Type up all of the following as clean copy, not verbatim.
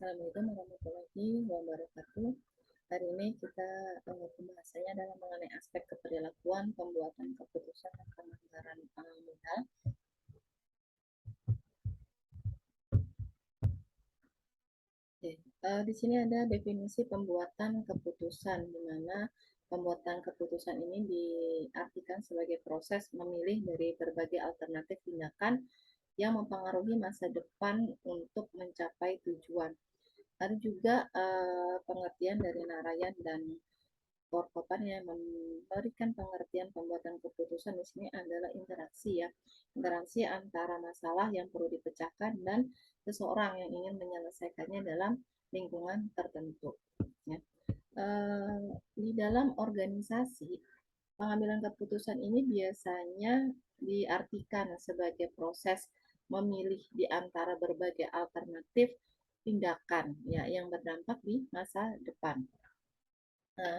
Assalamualaikum warahmatullahi wabarakatuh. Hari ini kita pembahasannya adalah mengenai aspek keperilakuan pembuatan keputusan dan penganggaran modal. Oke, di sini ada definisi pembuatan keputusan, di mana pembuatan keputusan ini diartikan sebagai proses memilih dari berbagai alternatif tindakan yang mempengaruhi masa depan untuk mencapai tujuan. Ada juga pengertian dari Narayan dan Korkopan yang memberikan pengertian pembuatan keputusan di sini adalah interaksi ya. Interaksi antara masalah yang perlu dipecahkan dan seseorang yang ingin menyelesaikannya dalam lingkungan tertentu. Ya. Di dalam organisasi, pengambilan keputusan ini biasanya diartikan sebagai proses memilih di antara berbagai alternatif tindakan ya yang berdampak di masa depan.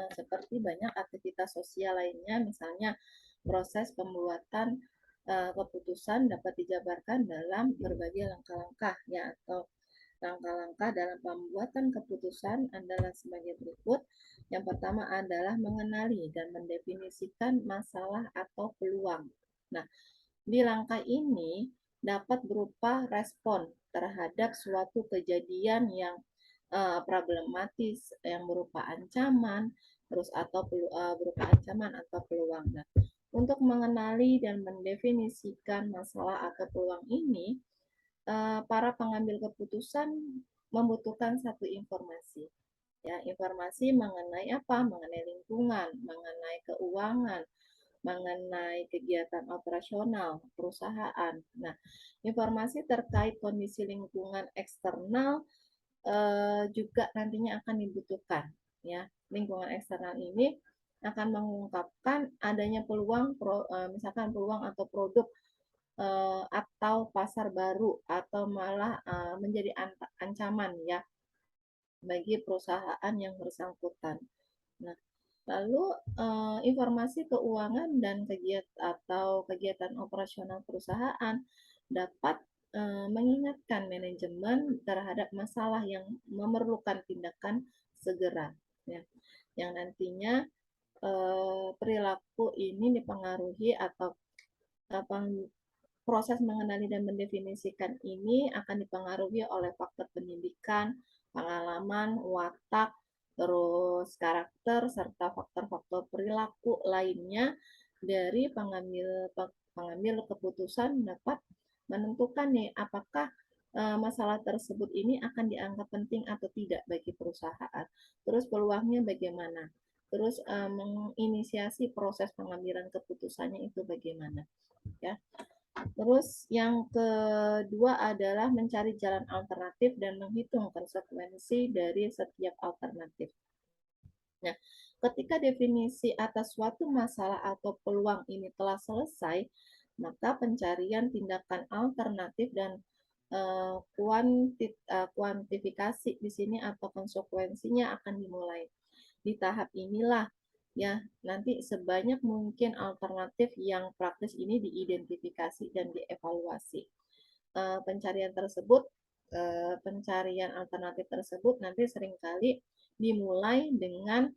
Seperti banyak aktivitas sosial lainnya, misalnya proses pembuatan keputusan dapat dijabarkan dalam berbagai langkah-langkah ya atau langkah-langkah dalam pembuatan keputusan adalah sebagai berikut. Yang pertama adalah mengenali dan mendefinisikan masalah atau peluang. Nah, di langkah ini dapat berupa respon terhadap suatu kejadian yang problematis yang berupa ancaman, terus atau berupa ancaman atau peluang. Nah, untuk mengenali dan mendefinisikan masalah atau peluang ini, para pengambil keputusan membutuhkan satu informasi. Ya, informasi mengenai apa? Mengenai lingkungan, mengenai keuangan, mengenai kegiatan operasional perusahaan. Nah, informasi terkait kondisi lingkungan eksternal juga nantinya akan dibutuhkan. Ya, lingkungan eksternal ini akan mengungkapkan adanya peluang, misalkan peluang atau produk atau pasar baru atau malah menjadi ancaman ya bagi perusahaan yang bersangkutan. Nah, lalu informasi keuangan dan kegiatan operasional perusahaan dapat mengingatkan manajemen terhadap masalah yang memerlukan tindakan segera, ya. Yang nantinya perilaku ini dipengaruhi atau apa, proses mengenali dan mendefinisikan ini akan dipengaruhi oleh faktor pendidikan, pengalaman, watak, terus karakter, serta faktor-faktor perilaku lainnya dari pengambil keputusan dapat menentukan nih apakah masalah tersebut ini akan dianggap penting atau tidak bagi perusahaan. Terus peluangnya bagaimana? Terus menginisiasi proses pengambilan keputusannya itu bagaimana? Ya. Terus yang kedua adalah mencari jalan alternatif dan menghitung konsekuensi dari setiap alternatif. Nah, ketika definisi atas suatu masalah atau peluang ini telah selesai, maka pencarian tindakan alternatif dan kuantifikasi di sini atau konsekuensinya akan dimulai. Di tahap inilah ya nanti sebanyak mungkin alternatif yang praktis ini diidentifikasi dan dievaluasi. Pencarian alternatif tersebut nanti seringkali dimulai dengan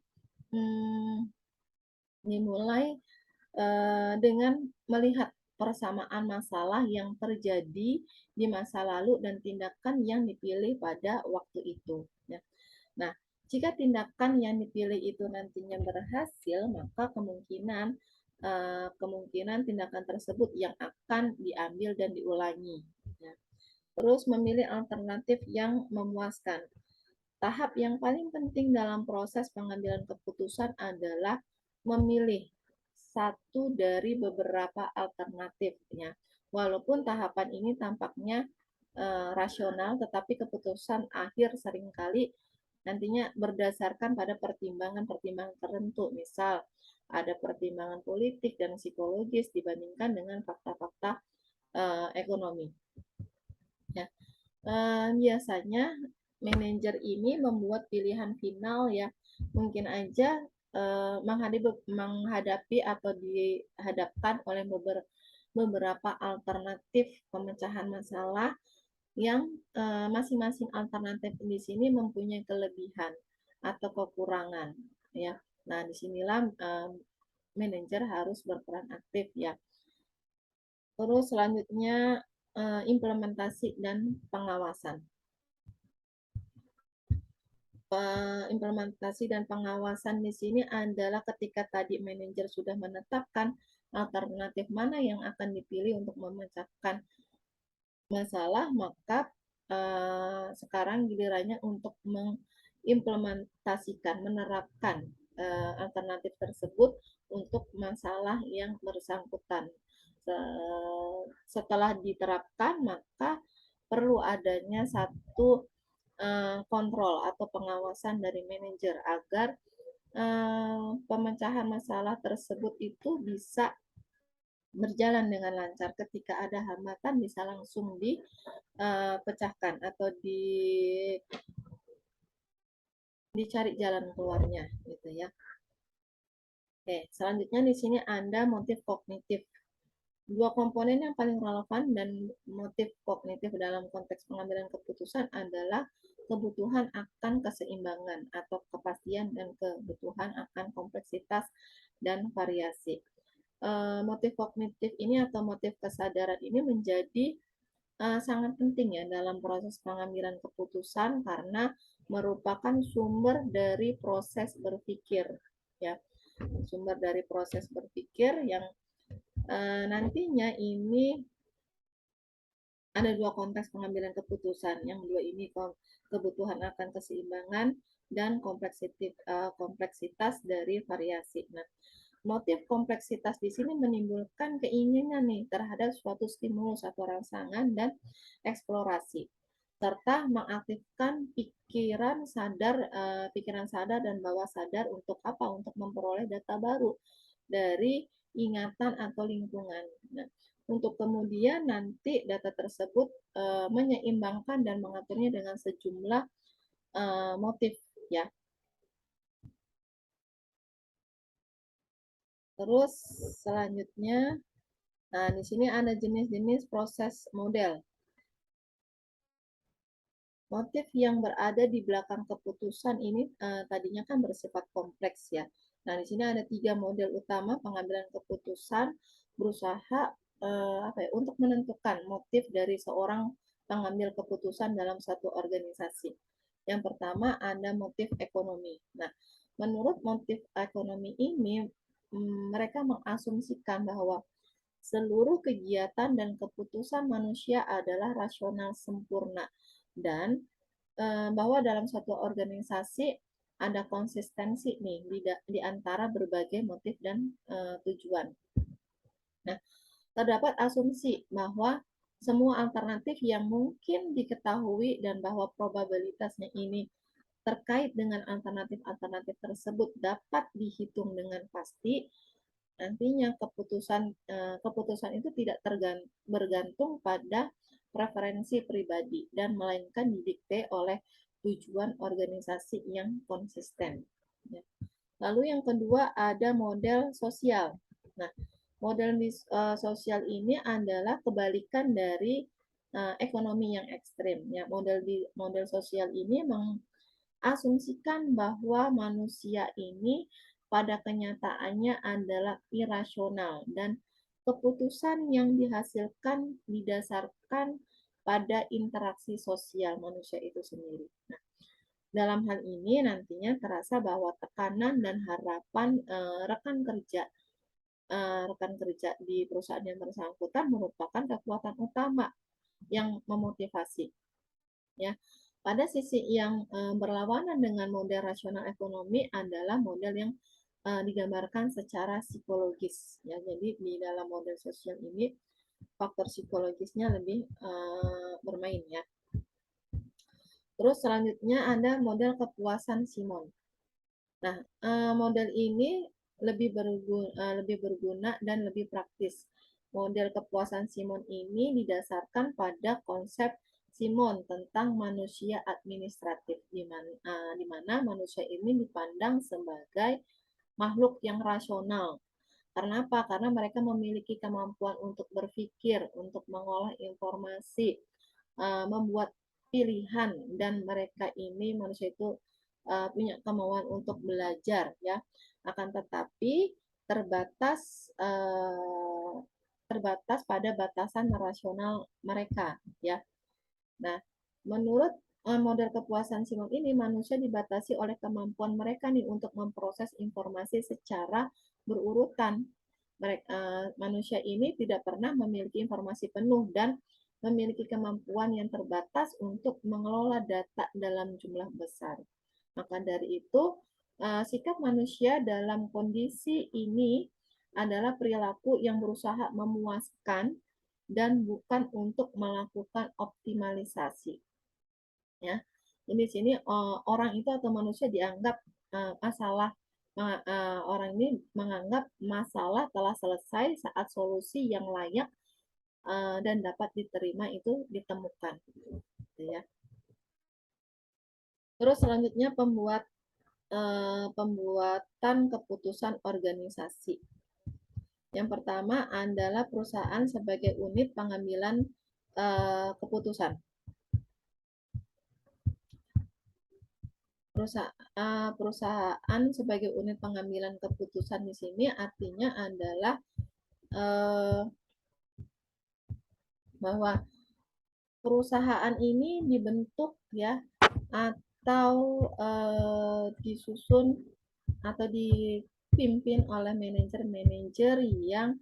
melihat persamaan masalah yang terjadi di masa lalu dan tindakan yang dipilih pada waktu itu. Ya. Nah, jika tindakan yang dipilih itu nantinya berhasil, maka kemungkinan tindakan tersebut yang akan diambil dan diulangi. Ya. Terus memilih alternatif yang memuaskan. Tahap yang paling penting dalam proses pengambilan keputusan adalah memilih satu dari beberapa alternatifnya. Walaupun tahapan ini tampaknya rasional, tetapi keputusan akhir seringkali nantinya berdasarkan pada pertimbangan-pertimbangan tertentu. Misal, ada pertimbangan politik dan psikologis dibandingkan dengan fakta-fakta ekonomi. Ya. Biasanya manajer ini membuat pilihan final ya mungkin aja menghadapi atau dihadapkan oleh beberapa alternatif pemecahan masalah yang masing-masing alternatif di sini mempunyai kelebihan atau kekurangan ya. Nah, disinilah manajer harus berperan aktif ya. Terus selanjutnya implementasi dan pengawasan. Implementasi dan pengawasan di sini adalah ketika tadi manajer sudah menetapkan alternatif mana yang akan dipilih untuk memecahkan masalah, maka sekarang gilirannya untuk mengimplementasikan, menerapkan alternatif tersebut untuk masalah yang bersangkutan. Setelah diterapkan, maka perlu adanya satu kontrol atau pengawasan dari manajer agar pemecahan masalah tersebut itu bisa berjalan dengan lancar. Ketika ada hambatan bisa langsung dipecahkan atau dicari jalan keluarnya gitu ya. Oke, selanjutnya di sini ada motif kognitif. Dua komponen yang paling relevan dan motif kognitif dalam konteks pengambilan keputusan adalah kebutuhan akan keseimbangan atau kepastian dan kebutuhan akan kompleksitas dan variasi. Motif kognitif ini atau motif kesadaran ini menjadi sangat penting ya dalam proses pengambilan keputusan karena merupakan sumber dari proses berpikir ya, sumber dari proses berpikir yang nantinya ini ada dua konteks pengambilan keputusan. Yang dua ini kebutuhan akan keseimbangan dan kompleksitas dari variasi. Nah, motif kompleksitas di sini menimbulkan keinginan nih terhadap suatu stimulus atau rangsangan dan eksplorasi serta mengaktifkan pikiran sadar dan bawah sadar untuk apa? Untuk memperoleh data baru dari ingatan atau lingkungan. Nah, untuk kemudian nanti data tersebut menyeimbangkan dan mengaturnya dengan sejumlah motif ya. Terus selanjutnya, nah di sini ada jenis-jenis proses model. Motif yang berada di belakang keputusan ini tadinya kan bersifat kompleks ya. Nah, di sini ada 3 model utama pengambilan keputusan berusaha untuk menentukan motif dari seorang pengambil keputusan dalam satu organisasi. Yang pertama ada motif ekonomi. Nah, menurut motif ekonomi ini mereka mengasumsikan bahwa seluruh kegiatan dan keputusan manusia adalah rasional sempurna dan bahwa dalam suatu organisasi ada konsistensi nih di antara berbagai motif dan tujuan. Nah, terdapat asumsi bahwa semua alternatif yang mungkin diketahui dan bahwa probabilitasnya ini terkait dengan alternatif-alternatif tersebut dapat dihitung dengan pasti. Nantinya keputusan itu tidak bergantung pada preferensi pribadi dan melainkan didikte oleh tujuan organisasi yang konsisten. Ya. Lalu yang kedua ada model sosial. Nah, model sosial ini adalah kebalikan dari ekonomi yang ekstrim. Ya, model sosial ini mengasumsikan bahwa manusia ini pada kenyataannya adalah irasional dan keputusan yang dihasilkan didasarkan pada interaksi sosial manusia itu sendiri. Nah, dalam hal ini nantinya terasa bahwa tekanan dan harapan rekan kerja di perusahaan yang bersangkutan merupakan kekuatan utama yang memotivasi. Ya, pada sisi yang berlawanan dengan model rasional ekonomi adalah model yang digambarkan secara psikologis. Ya, jadi di dalam model sosial ini faktor psikologisnya lebih bermain ya. Terus selanjutnya ada model kepuasan Simon. Nah, model ini lebih berguna dan lebih praktis. Model kepuasan Simon ini didasarkan pada konsep Simon tentang manusia administratif, di mana manusia ini dipandang sebagai makhluk yang rasional. Karena apa? Karena mereka memiliki kemampuan untuk berpikir, untuk mengolah informasi, membuat pilihan, dan mereka ini manusia itu punya kemauan untuk belajar ya, akan tetapi terbatas terbatas pada batasan rasional mereka ya. Nah, menurut model kepuasan Simon ini, manusia dibatasi oleh kemampuan mereka nih untuk memproses informasi secara berurutan. Manusia ini tidak pernah memiliki informasi penuh dan memiliki kemampuan yang terbatas untuk mengelola data dalam jumlah besar. Maka dari itu, sikap manusia dalam kondisi ini adalah perilaku yang berusaha memuaskan dan bukan untuk melakukan optimalisasi. Ya, ini di sini orang itu atau manusia dianggap masalah orang ini menganggap masalah telah selesai saat solusi yang layak dan dapat diterima itu ditemukan, gitu ya. Terus selanjutnya pembuatan keputusan organisasi. Yang pertama adalah perusahaan sebagai unit pengambilan keputusan. Perusahaan sebagai unit pengambilan keputusan di sini artinya adalah bahwa perusahaan ini dibentuk ya, atau disusun atau dipimpin oleh manajer-manajer yang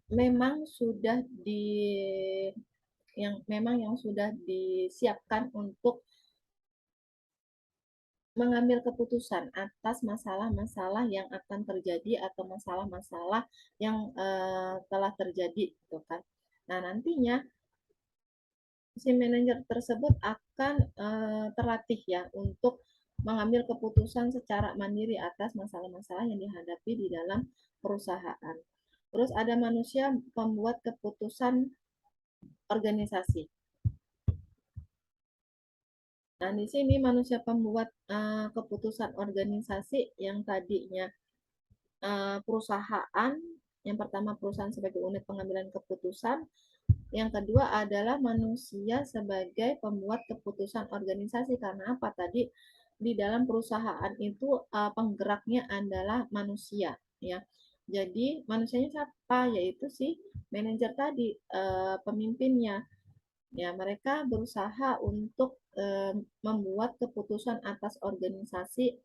memang sudah disiapkan untuk mengambil keputusan atas masalah-masalah yang akan terjadi atau masalah-masalah yang telah terjadi, gitu kan. Nah, nantinya si manajer tersebut akan terlatih ya untuk mengambil keputusan secara mandiri atas masalah-masalah yang dihadapi di dalam perusahaan. Terus ada manusia pembuat keputusan organisasi. Nah, di sini manusia pembuat keputusan organisasi yang tadinya perusahaan, yang pertama perusahaan sebagai unit pengambilan keputusan, yang kedua adalah manusia sebagai pembuat keputusan organisasi. Karena apa? Tadi di dalam perusahaan itu penggeraknya adalah manusia ya. Jadi manusianya siapa? Yaitu si manajer tadi, pemimpinnya. Ya, mereka berusaha untuk membuat keputusan atas organisasi,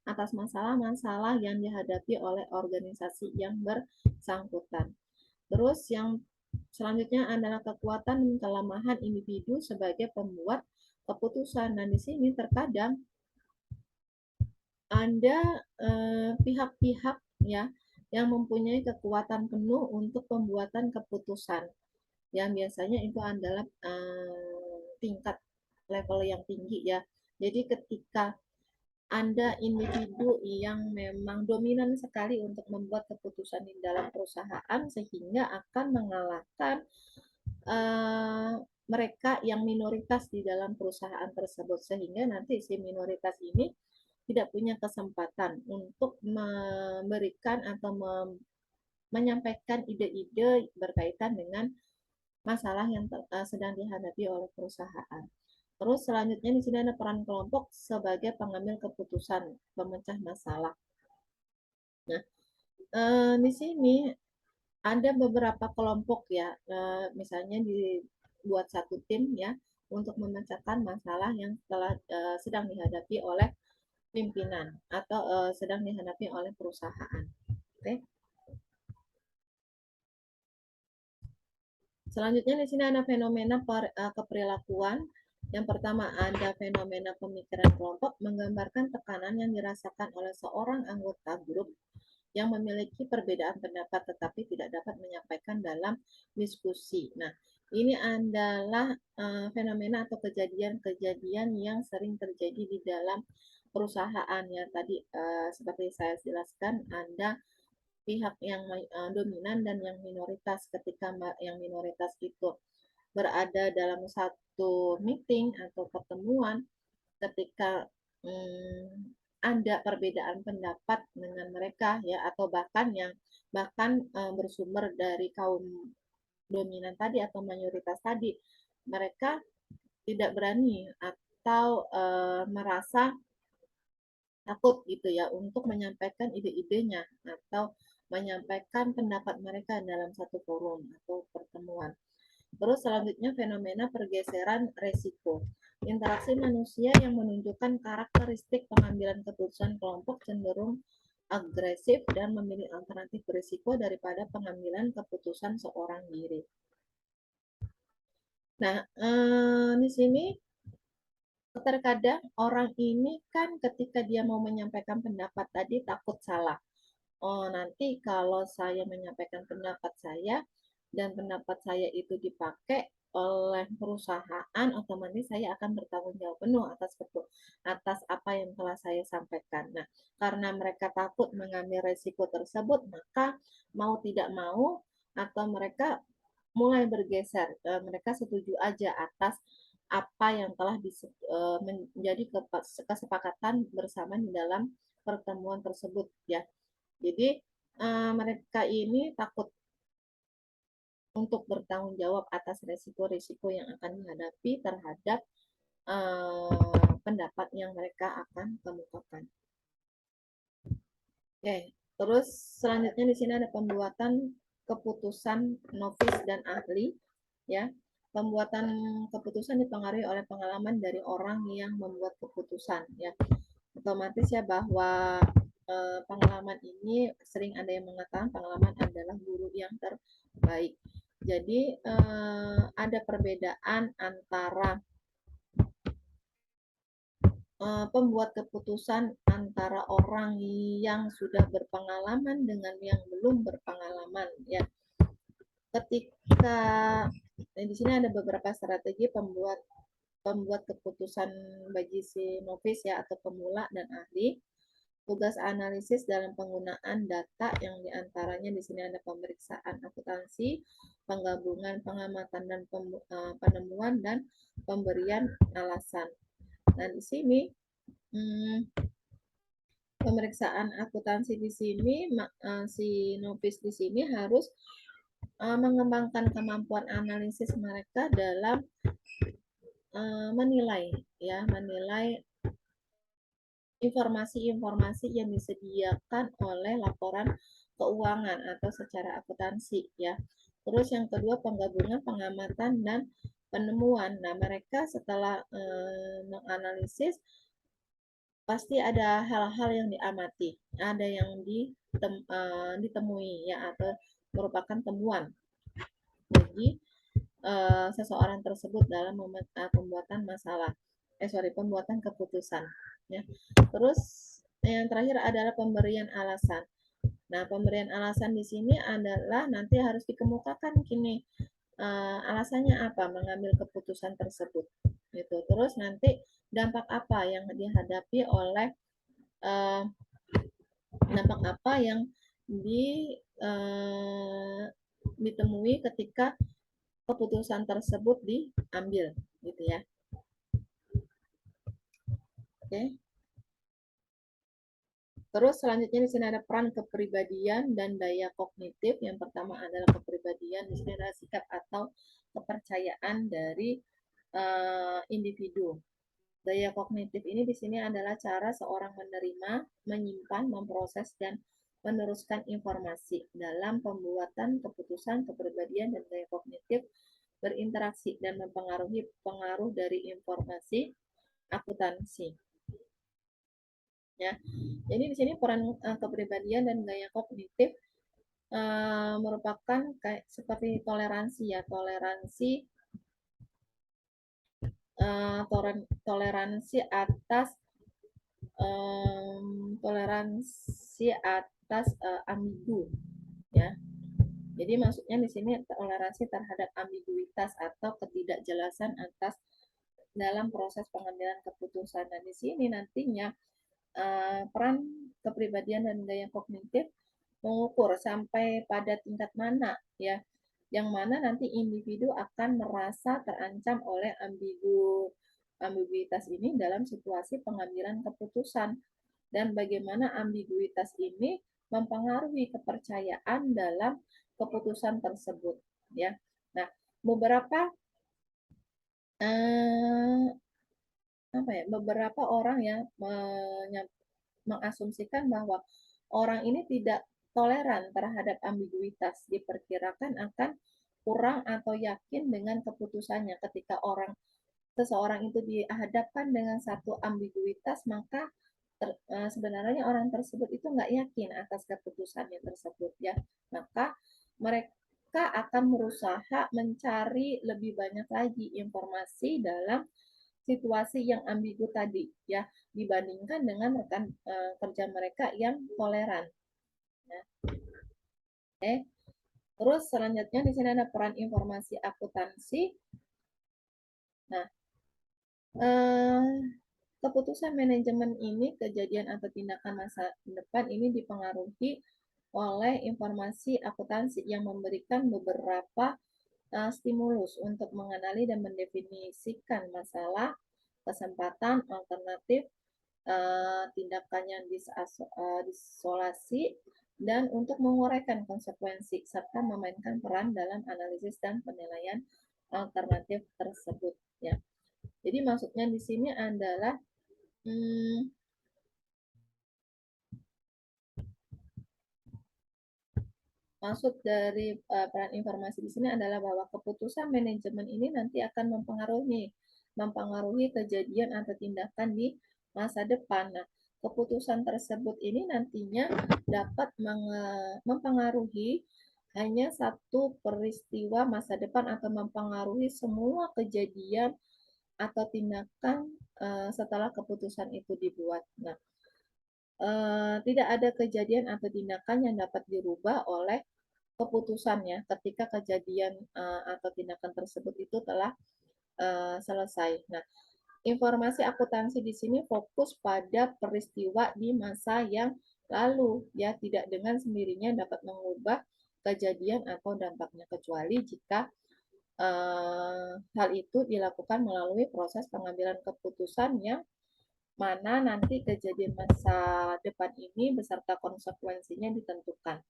atas masalah-masalah yang dihadapi oleh organisasi yang bersangkutan. Terus yang selanjutnya adalah kekuatan dan kelemahan individu sebagai pembuat keputusan. Dan di sini terkadang ada pihak-pihak ya yang mempunyai kekuatan penuh untuk pembuatan keputusan. Yang biasanya itu adalah tingkat level yang tinggi ya. Jadi ketika Anda individu yang memang dominan sekali untuk membuat keputusan di dalam perusahaan sehingga akan mengalahkan uh, mereka yang minoritas di dalam perusahaan tersebut, sehingga nanti si minoritas ini tidak punya kesempatan untuk memberikan atau menyampaikan ide-ide berkaitan dengan masalah yang sedang dihadapi oleh perusahaan. Terus selanjutnya di sini ada peran kelompok sebagai pengambil keputusan, pemecah masalah. Nah, di sini ada beberapa kelompok ya, misalnya dibuat satu tim ya untuk memecahkan masalah yang telah sedang dihadapi oleh pimpinan atau sedang dihadapi oleh perusahaan. Oke. Selanjutnya di sini ada fenomena keperilakuan. Yang pertama ada fenomena pemikiran kelompok, menggambarkan tekanan yang dirasakan oleh seorang anggota grup yang memiliki perbedaan pendapat tetapi tidak dapat menyampaikan dalam diskusi. Nah, ini adalah fenomena atau kejadian-kejadian yang sering terjadi di dalam perusahaan ya. Tadi seperti saya jelaskan, ada pihak yang dominan dan yang minoritas. Ketika yang minoritas itu berada dalam satu meeting atau pertemuan, ketika ada perbedaan pendapat dengan mereka ya, atau bahkan bersumber dari kaum dominan tadi atau mayoritas tadi, mereka tidak berani atau merasa takut gitu ya untuk menyampaikan ide-idenya atau menyampaikan pendapat mereka dalam satu forum atau pertemuan. Terus selanjutnya fenomena pergeseran resiko. Interaksi manusia yang menunjukkan karakteristik pengambilan keputusan kelompok cenderung agresif dan memilih alternatif berisiko daripada pengambilan keputusan seorang diri. Nah, di sini terkadang orang ini kan ketika dia mau menyampaikan pendapat tadi takut salah. Oh, nanti kalau saya menyampaikan pendapat saya dan pendapat saya itu dipakai oleh perusahaan, otomatis saya akan bertanggung jawab penuh atas apa yang telah saya sampaikan. Nah, karena mereka takut mengambil resiko tersebut, maka mau tidak mau atau mereka mulai bergeser. Mereka setuju aja atas apa yang telah menjadi kesepakatan bersama di dalam pertemuan tersebut ya. Jadi mereka ini takut untuk bertanggung jawab atas resiko-resiko yang akan dihadapi terhadap pendapat yang mereka akan kemukakan. Oke, terus selanjutnya di sini ada pembuatan keputusan novis dan ahli, ya. Pembuatan keputusan dipengaruhi oleh pengalaman dari orang yang membuat keputusan, ya. Otomatis ya bahwa pengalaman ini sering ada yang mengatakan pengalaman adalah guru yang terbaik. Jadi ada perbedaan antara pembuat keputusan antara orang yang sudah berpengalaman dengan yang belum berpengalaman ya. Ketika di sini ada beberapa strategi pembuat keputusan bagi si novice ya atau pemula dan ahli. Tugas analisis dalam penggunaan data yang diantaranya di sini ada pemeriksaan akuntansi, penggabungan pengamatan dan penemuan dan pemberian alasan. Nah di sini pemeriksaan akuntansi di sini si novice di sini harus mengembangkan kemampuan analisis mereka dalam menilai informasi-informasi yang disediakan oleh laporan keuangan atau secara akuntansi ya. Terus yang kedua penggabungan pengamatan dan penemuan. Nah, mereka setelah menganalisis pasti ada hal-hal yang diamati, ada yang ditemui ya atau merupakan temuan bagi seseorang tersebut dalam pembuatan pembuatan keputusan ya. Terus yang terakhir adalah pemberian alasan. Nah, pemberian alasan di sini adalah nanti harus dikemukakan gini alasannya apa mengambil keputusan tersebut gitu. Terus nanti dampak apa yang dihadapi oleh dampak apa yang ditemui ketika keputusan tersebut diambil gitu ya. Oke. Terus selanjutnya di sini ada peran kepribadian dan daya kognitif. Yang pertama adalah kepribadian, di sini adalah sikap atau kepercayaan dari individu. Daya kognitif ini di sini adalah cara seorang menerima, menyimpan, memproses dan meneruskan informasi. Dalam pembuatan keputusan, kepribadian dan daya kognitif berinteraksi dan mempengaruhi pengaruh dari informasi akuntansi. Ya, jadi di sini peran kepribadian dan gaya kognitif merupakan kayak seperti toleransi ya, toleransi atas ambigu ya. Jadi maksudnya di sini toleransi terhadap ambiguitas atau ketidakjelasan atas dalam proses pengambilan keputusan. Dan di sini nantinya peran kepribadian dan gaya kognitif mengukur sampai pada tingkat mana ya, yang mana nanti individu akan merasa terancam oleh ambiguitas ini dalam situasi pengambilan keputusan dan bagaimana ambiguitas ini mempengaruhi kepercayaan dalam keputusan tersebut ya. Nah, beberapa eh, apa ya, beberapa orang ya mengasumsikan bahwa orang ini tidak toleran terhadap ambiguitas, diperkirakan akan kurang atau yakin dengan keputusannya. Ketika seseorang itu dihadapkan dengan satu ambiguitas, maka sebenarnya orang tersebut itu nggak yakin atas keputusannya tersebut ya. Maka mereka akan berusaha mencari lebih banyak lagi informasi dalam situasi yang ambigu tadi ya, dibandingkan dengan rekan kerja mereka yang toleran. Ya. Oke. Terus selanjutnya di sini ada peran informasi akuntansi. Nah, eh, keputusan manajemen ini, kejadian atau tindakan masa depan ini dipengaruhi oleh informasi akuntansi yang memberikan beberapa stimulus untuk mengenali dan mendefinisikan masalah, kesempatan, alternatif, tindakan yang disolasi, dan untuk menguraikan konsekuensi, serta memainkan peran dalam analisis dan penilaian alternatif tersebut. Ya. Jadi maksudnya di sini adalah maksud dari peran informasi di sini adalah bahwa keputusan manajemen ini nanti akan mempengaruhi kejadian atau tindakan di masa depan. Nah, keputusan tersebut ini nantinya dapat mempengaruhi hanya satu peristiwa masa depan atau mempengaruhi semua kejadian atau tindakan setelah keputusan itu dibuat. Nah, tidak ada kejadian atau tindakan yang dapat dirubah oleh keputusannya ketika kejadian atau tindakan tersebut itu telah selesai. Nah, informasi akuntansi di sini fokus pada peristiwa di masa yang lalu, ya, tidak dengan sendirinya dapat mengubah kejadian atau dampaknya, kecuali jika hal itu dilakukan melalui proses pengambilan keputusan yang mana nanti kejadian masa depan ini beserta konsekuensinya ditentukan.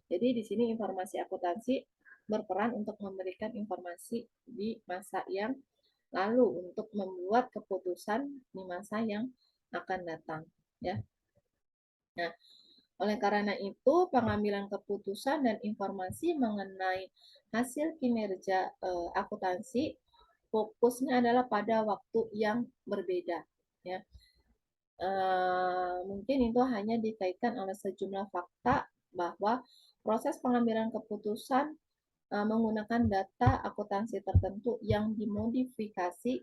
Jadi di sini informasi akuntansi berperan untuk memberikan informasi di masa yang lalu untuk membuat keputusan di masa yang akan datang, ya. Nah, oleh karena itu pengambilan keputusan dan informasi mengenai hasil kinerja akuntansi fokusnya adalah pada waktu yang berbeda, ya. Mungkin itu hanya dikaitkan oleh sejumlah fakta bahwa proses pengambilan keputusan menggunakan data akuntansi tertentu yang dimodifikasi,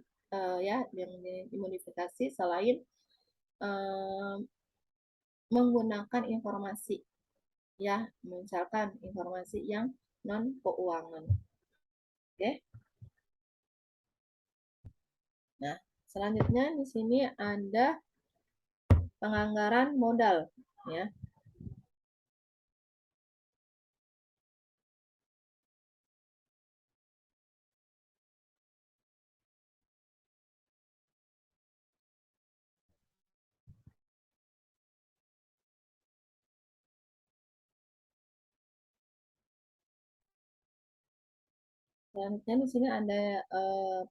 ya, yang dimodifikasi selain uh, menggunakan informasi, ya, misalkan informasi yang non keuangan. Oke. Nah, selanjutnya di sini ada penganggaran modal, ya. Selanjutnya di sini ada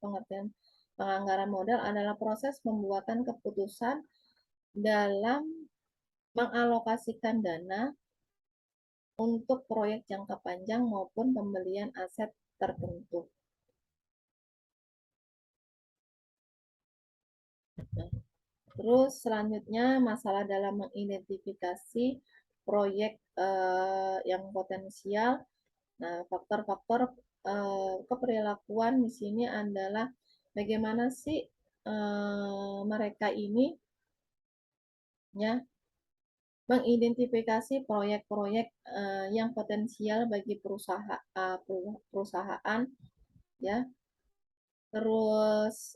pengertian penganggaran modal adalah proses pembuatan keputusan dalam mengalokasikan dana untuk proyek jangka panjang maupun pembelian aset tertentu. Nah, terus selanjutnya masalah dalam mengidentifikasi proyek yang potensial. Nah, faktor-faktor keperilakuan di sini adalah bagaimana sih mereka ini, ya, mengidentifikasi proyek-proyek yang potensial bagi perusahaan, ya. Terus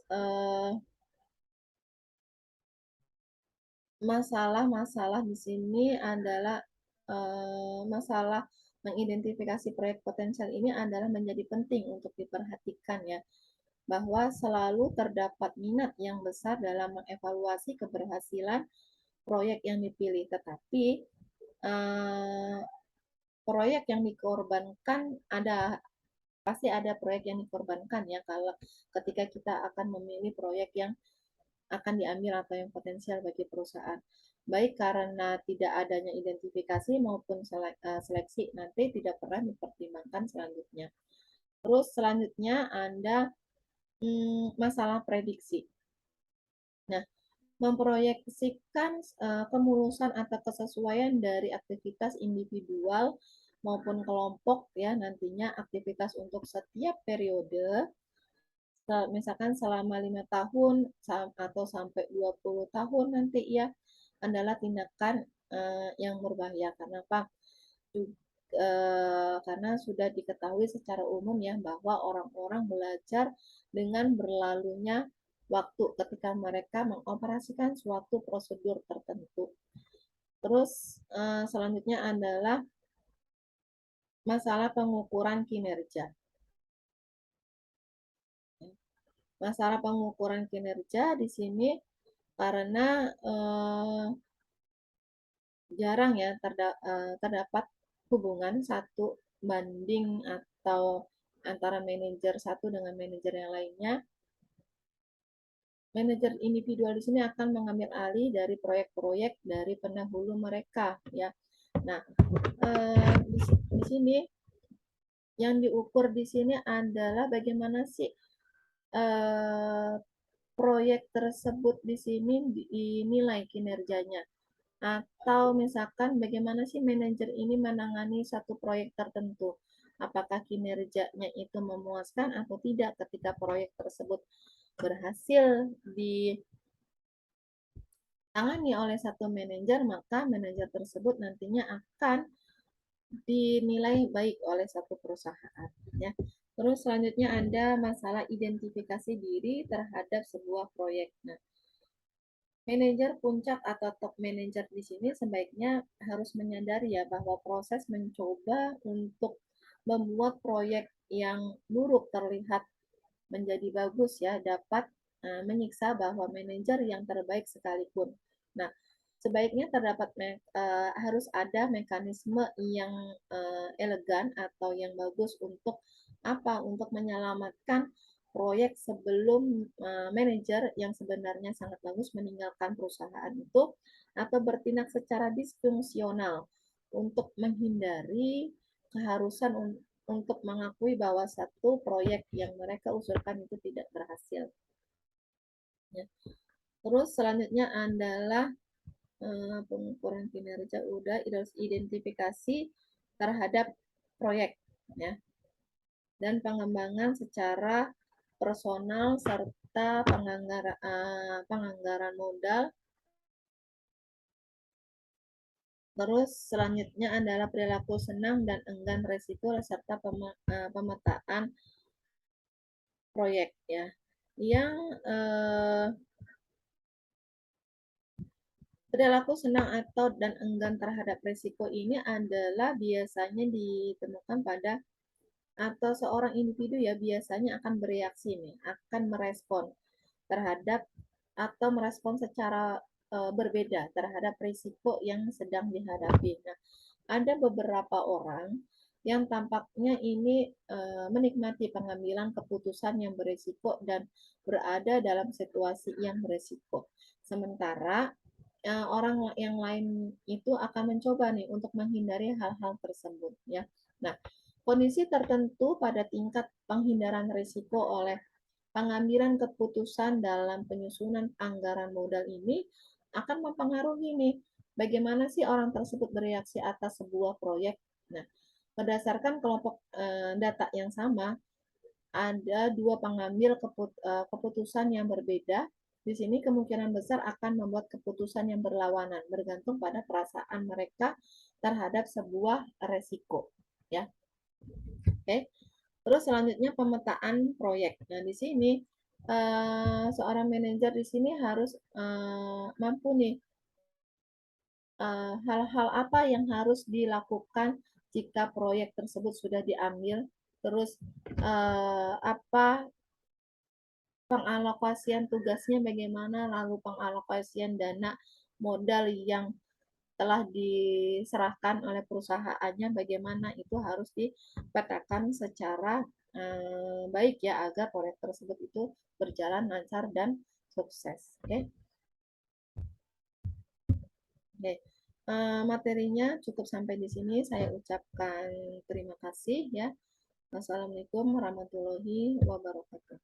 masalah-masalah di sini adalah masalah mengidentifikasi proyek potensial ini adalah menjadi penting untuk diperhatikan, ya, bahwa selalu terdapat minat yang besar dalam mengevaluasi keberhasilan proyek yang dipilih, tetapi proyek yang dikorbankan pasti ada proyek yang dikorbankan ya kalau ketika kita akan memilih proyek yang akan diambil atau yang potensial bagi perusahaan. Baik karena tidak adanya identifikasi maupun seleksi nanti tidak pernah dipertimbangkan selanjutnya. Terus selanjutnya ada masalah prediksi. Nah, memproyeksikan kemulusan atau kesesuaian dari aktivitas individual maupun kelompok ya nantinya aktivitas untuk setiap periode misalkan selama 5 tahun atau sampai 20 tahun nanti ya adalah tindakan yang berbahaya. Kenapa? Karena sudah diketahui secara umum ya bahwa orang-orang belajar dengan berlalunya waktu ketika mereka mengoperasikan suatu prosedur tertentu. Terus selanjutnya adalah masalah pengukuran kinerja. Masalah pengukuran kinerja di sini karena jarang ya terdapat hubungan satu banding atau antara manajer satu dengan manajer yang lainnya. Manajer individual di sini akan mengambil alih dari proyek-proyek dari pendahulu mereka ya. Nah, di sini yang diukur di sini adalah bagaimana sih proyek tersebut di sini dinilai kinerjanya. Atau misalkan bagaimana sih manajer ini menangani satu proyek tertentu. Apakah kinerjanya itu memuaskan atau tidak ketika proyek tersebut berhasil ditangani oleh satu manajer, maka manajer tersebut nantinya akan dinilai baik oleh satu perusahaan. Ya. Terus selanjutnya ada masalah identifikasi diri terhadap sebuah proyek. Nah, manajer puncak atau top manager di sini sebaiknya harus menyadari ya bahwa proses mencoba untuk membuat proyek yang buruk terlihat menjadi bagus ya dapat menyiksa bahwa manajer yang terbaik sekalipun. Nah, sebaiknya terdapat harus ada mekanisme yang elegan atau yang bagus untuk apa? Untuk menyelamatkan proyek sebelum manajer yang sebenarnya sangat bagus meninggalkan perusahaan itu atau bertindak secara disfungsional untuk menghindari keharusan untuk mengakui bahwa satu proyek yang mereka usulkan itu tidak berhasil. Ya. Terus selanjutnya adalah pengukuran kinerja udah identifikasi terhadap proyek ya dan pengembangan secara personal serta penganggaran modal. Terus selanjutnya adalah perilaku senang dan enggan resiko serta pemetaan proyek ya. Yang perilaku senang atau dan enggan terhadap resiko ini adalah biasanya ditemukan pada atau seorang individu ya biasanya akan bereaksi nih, akan merespon terhadap atau merespon secara berbeda terhadap risiko yang sedang dihadapi. Nah, ada beberapa orang yang tampaknya ini menikmati pengambilan keputusan yang berisiko dan berada dalam situasi yang berisiko. Sementara orang yang lain itu akan mencoba nih untuk menghindari hal-hal tersebut ya. Nah, kondisi tertentu pada tingkat penghindaran risiko oleh pengambilan keputusan dalam penyusunan anggaran modal ini akan mempengaruhi nih bagaimana sih orang tersebut bereaksi atas sebuah proyek. Nah, berdasarkan kelompok data yang sama, ada dua pengambil keputusan yang berbeda. Di sini kemungkinan besar akan membuat keputusan yang berlawanan, bergantung pada perasaan mereka terhadap sebuah resiko. Ya, oke. Terus selanjutnya pemetaan proyek. Nah, di sini seorang manajer di sini harus mampu nih hal-hal apa yang harus dilakukan jika proyek tersebut sudah diambil. Terus apa pengalokasian tugasnya bagaimana, lalu pengalokasian dana modal yang telah diserahkan oleh perusahaannya bagaimana itu harus dipetakan secara baik ya agar proyek tersebut itu berjalan lancar dan sukses. Oke. Oke. Materinya cukup sampai di sini. Saya ucapkan terima kasih ya. Wassalamualaikum warahmatullahi wabarakatuh.